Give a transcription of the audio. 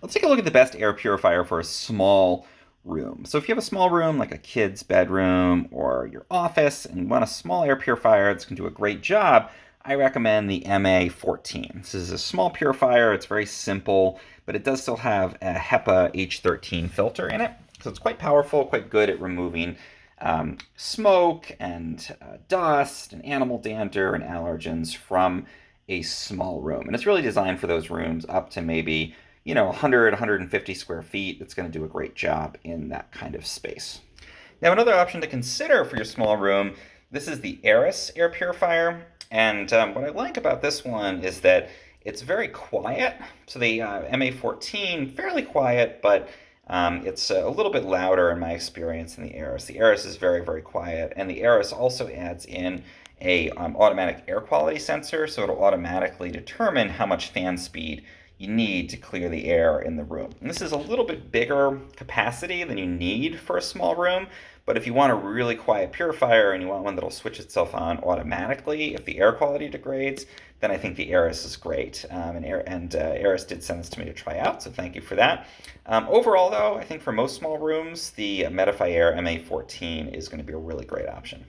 Let's take a look at the best air purifier for a small room. So if you have a small room like a kid's bedroom or your office and you want a small air purifier that's going to do a great job, I recommend the MA14. This is a small purifier. It's very simple, but it does still have a HEPA H13 filter in it. So it's quite powerful, quite good at removing smoke and dust and animal dander and allergens from a small room. And it's really designed for those rooms up to maybe 100, 150 square feet. It's going to do a great job in that kind of space. Now, another option to consider for your small room, this is the Aris air purifier. And what I like about this one is that it's very quiet. So the MA14, fairly quiet, but it's a little bit louder in my experience than the Aris. The Aris is very, very quiet, and the Aris also adds in a automatic air quality sensor, so it'll automatically determine how much fan speed you need to clear the air in the room. And this is a little bit bigger capacity than you need for a small room, but if you want a really quiet purifier and you want one that'll switch itself on automatically if the air quality degrades, then I think the Aris is great. Aris did send this to me to try out, so thank you for that. Overall, though, I think for most small rooms, the Purifier MA14 is going to be a really great option.